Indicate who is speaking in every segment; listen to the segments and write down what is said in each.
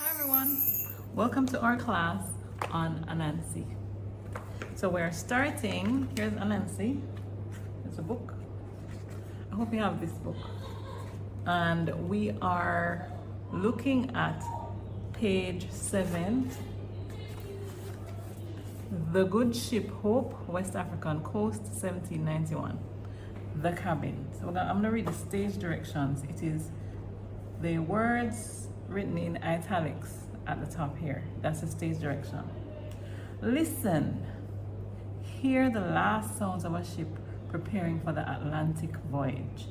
Speaker 1: Hi everyone, welcome to our class on Anansi. So we're starting, here's Anansi, it's a book. I hope you have this book. And we are looking at page 7, The Good Ship Hope, West African Coast, 1791. The cabin. So I'm gonna read the stage directions. It is the words written in italics at the top here. That's the stage direction. Listen, hear the last sounds of a ship preparing for the Atlantic voyage.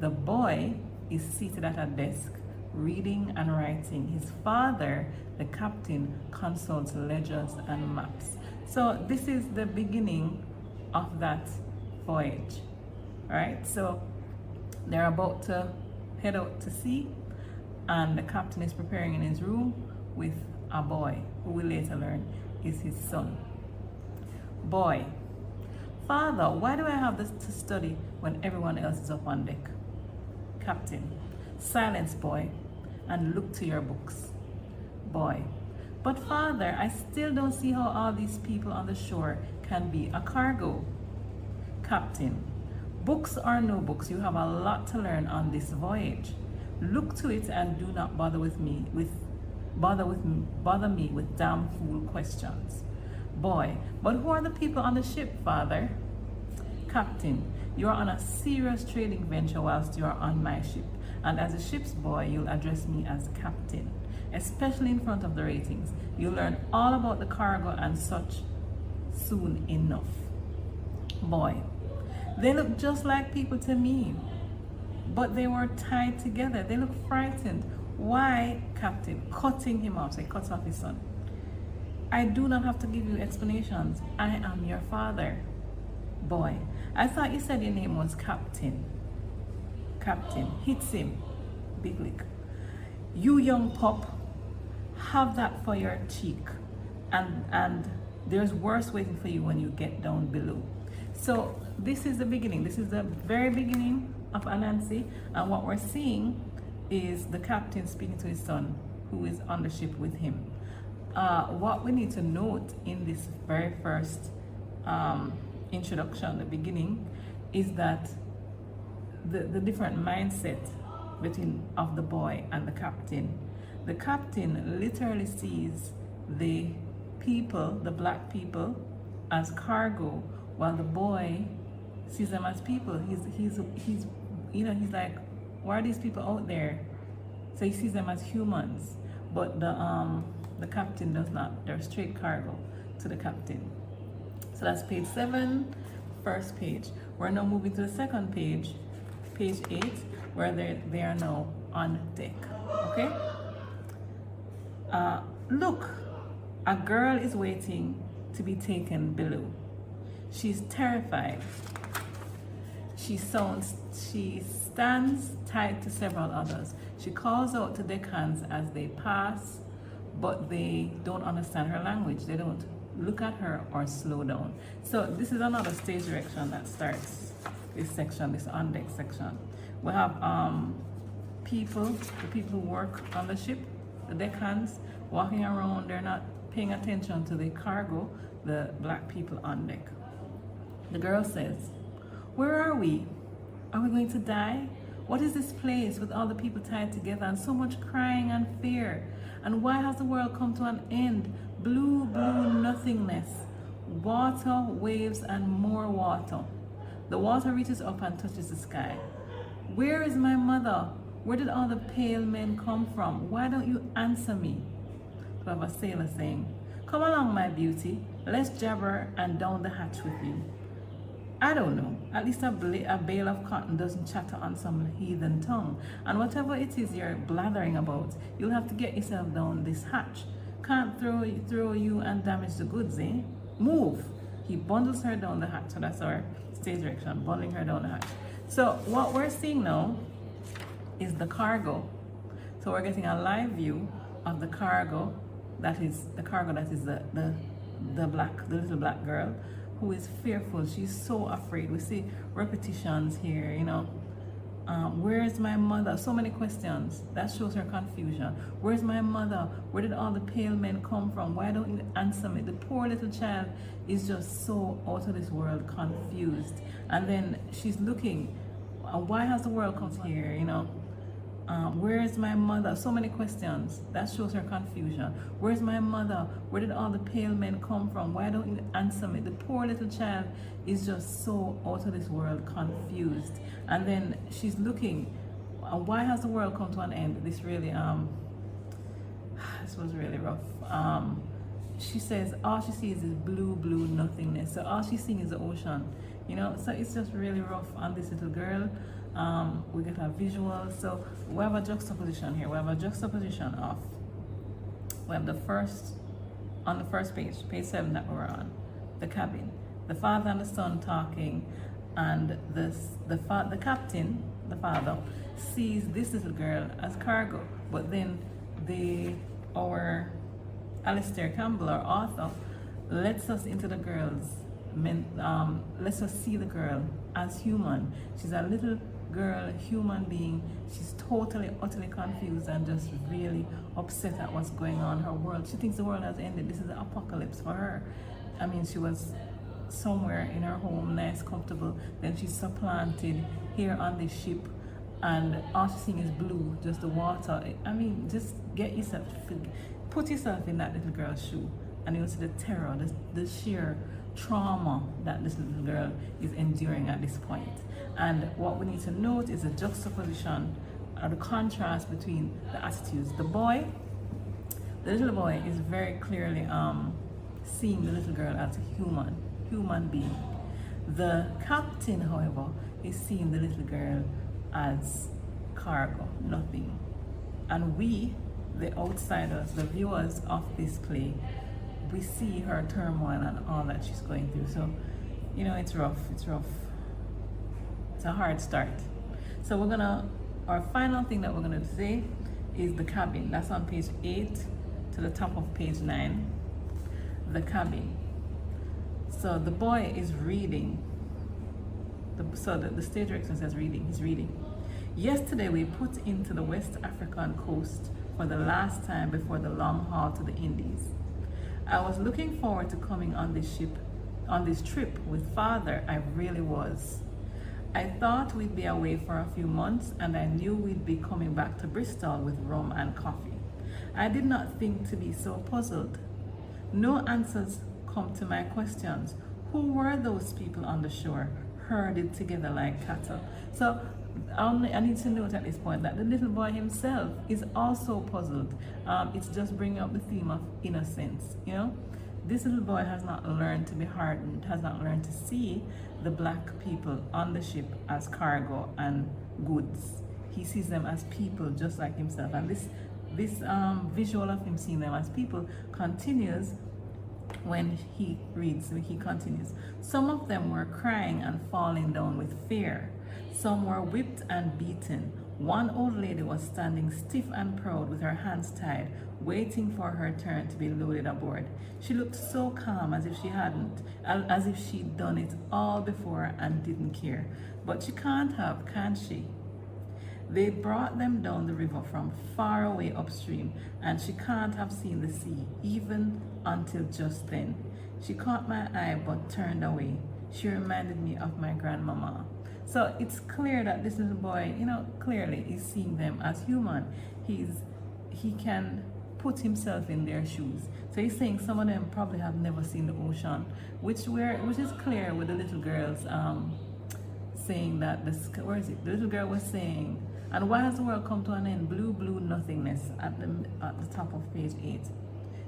Speaker 1: The boy is seated at a desk, reading and writing. His father, the captain, consults ledgers and maps. So this is the beginning of that voyage, right? So they're about to head out to sea, and the captain is preparing in his room with a boy who we later learn is his son. Boy: Father, why do I have this to study when everyone else is up on deck? Captain: Silence, boy, and look to your books. Boy: But father, I still don't see how all these people on the shore can be a cargo. Captain: Books or no books, you have a lot to learn on this voyage. Look to it and do not bother me with damn fool questions. Boy: But who are the people on the ship, father? Captain: You are on a serious trading venture whilst you are on my ship, and as a ship's boy, you'll address me as captain, especially in front of the ratings. You'll learn all about the cargo and such soon enough. Boy: They look just like people to me, but they were tied together. They look frightened. Why, Captain? Cutting him off. So he cuts off his son. I do not have to give you explanations. I am your father. Boy: I thought you said your name was Captain. Captain hits him. Big lick. You young pup, have that for your cheek. And there's worse waiting for you when you get down below. So this is the beginning. This is the very beginning of Anansi, and what we're seeing is the captain speaking to his son who is on the ship with him. What we need to note in this very first introduction, the beginning, is that the different mindset of the boy and the captain. The captain literally sees the people, the black people, as cargo, while the boy sees them as people. He's like, why are these people out there? So he sees them as humans. But the captain does not. They're straight cargo to the captain. So that's page 7, first page. We're now moving to the second page, page 8, where they are now on deck. Okay? Look, a girl is waiting to be taken below. She's terrified. She stands tied to several others. She calls out to deckhands as they pass, but they don't understand her language. They don't look at her or slow down. So this is another stage direction that starts this section, this on deck section. We have the people who work on the ship, the deckhands, walking around. They're not paying attention to the cargo, the black people on deck. The girl says, where are we? Are we going to die? What is this place with all the people tied together and so much crying and fear? And why has the world come to an end? Blue, blue nothingness. Water, waves, and more water. The water reaches up and touches the sky. Where is my mother? Where did all the pale men come from? Why don't you answer me? We have a sailor saying, come along, my beauty. Let's jabber and down the hatch with you. I don't know. At least a bale of cotton doesn't chatter on some heathen tongue. And whatever it is you're blathering about, you'll have to get yourself down this hatch. Can't throw you and damage the goods, eh? Move. He bundles her down the hatch. So that's our stage direction, bundling her down the hatch. So what we're seeing now is the cargo. So we're getting a live view of the cargo. That is the little black girl, who is fearful. She's so afraid. We see repetitions here, Where's my mother? So many questions. That shows her confusion. Where's my mother? Where did all the pale men come from? Why don't you answer me? The poor little child is just so out of this world, confused. And then she's looking, why has the world come here, you know? Where's my mother? So many questions. That shows her confusion. Where's my mother? Where did all the pale men come from? Why don't you answer me? The poor little child is just so out of this world, confused. And then she's looking, why has the world come to an end? This really, this was really rough. She says all she sees is blue, blue nothingness. So all she's seeing is the ocean, you know. So it's just really rough on this little girl. We get a visual. So we have a juxtaposition here. We have a juxtaposition of, we have the first, on the first page, page 7 that we're on, the cabin. The father and the son talking, and the captain, the father, sees this little girl as cargo. But then our Alistair Campbell, our author, lets us into the girl's, lets us see the girl as human. She's a little girl, human being. She's totally, utterly confused and just really upset at what's going on in her world. She thinks the world has ended. This is the apocalypse for her. I mean, she was somewhere in her home, nice, comfortable. Then she's supplanted here on this ship, and all she's seeing is blue, just the water. I mean, just get yourself, put yourself in that little girl's shoe, and you'll see the terror, the sheer trauma that this little girl is enduring at this point. And what we need to note is the juxtaposition or the contrast between the attitudes. The little boy is very clearly seeing the little girl as a human being. The captain, however, is seeing the little girl as cargo, nothing. And we, the outsiders, the viewers of this play, we see her turmoil and all that she's going through. So, you know, it's rough. It's a hard start. So our final thing that we're gonna say is the cabin. That's on page 8 to the top of page 9. The cabin. So the boy is reading. The stage director says reading. He's reading. Yesterday we put into the West African coast for the last time before the long haul to the Indies. I was looking forward to coming on this trip with father. I really was. I thought we'd be away for a few months, and I knew we'd be coming back to Bristol with rum and coffee. I did not think to be so puzzled. No answers come to my questions. Who were those people on the shore, herded together like cattle? So I need to note at this point that the little boy himself is also puzzled. It's just bringing up the theme of innocence, you know? This little boy has not learned to be hardened, has not learned to see the black people on the ship as cargo and goods. He sees them as people just like himself. And this visual of him seeing them as people continues when he reads. He continues. Some of them were crying and falling down with fear. Some were whipped and beaten. One old lady was standing stiff and proud with her hands tied, waiting for her turn to be loaded aboard. She looked so calm, as if she'd done it all before and didn't care. But she can't have, can she? They brought them down the river from far away upstream, and she can't have seen the sea, even until just then. She caught my eye but turned away. She reminded me of my grandmama. So it's clear that this little boy, you know, clearly is seeing them as human. He can put himself in their shoes. So he's saying some of them probably have never seen the ocean, which is clear with the little girls saying that the little girl was saying, and why has the world come to an end? Blue, blue nothingness at the top of page 8.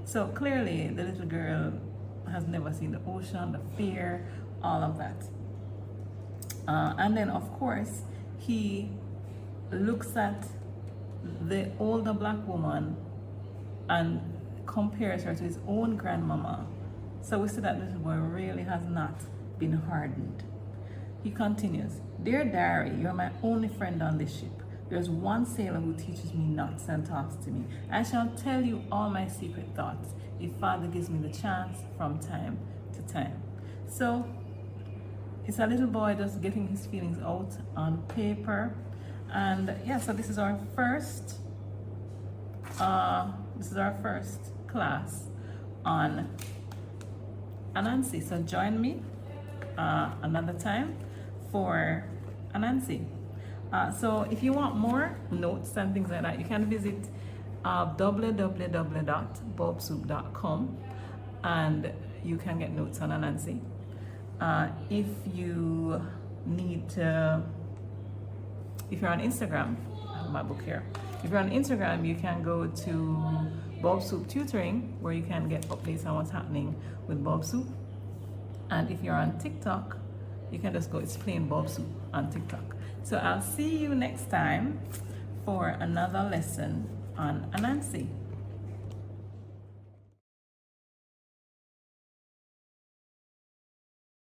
Speaker 1: So clearly the little girl has never seen the ocean, the fear, all of that. And then of course he looks at the older black woman and compares her to his own grandmama. So we see that little boy really has not been hardened. He continues, "Dear diary, you're my only friend on this ship. There's one sailor who teaches me knots and talks to me. I shall tell you all my secret thoughts if father gives me the chance from time to time." So it's a little boy just getting his feelings out on paper. And yeah, so this is our first class on Anansi. So join me another time for Anansi. So if you want more notes and things like that, you can visit www.bulbsoup.com and you can get notes on Anansi. If you need to, if you're on Instagram, I have my book here. If you're on Instagram, you can go to Bulb Soup Tutoring, where you can get updates on what's happening with Bulb Soup. And if you're on TikTok, you can just go, it's plain Bulb Soup on TikTok. So I'll see you next time for another lesson on Anansi.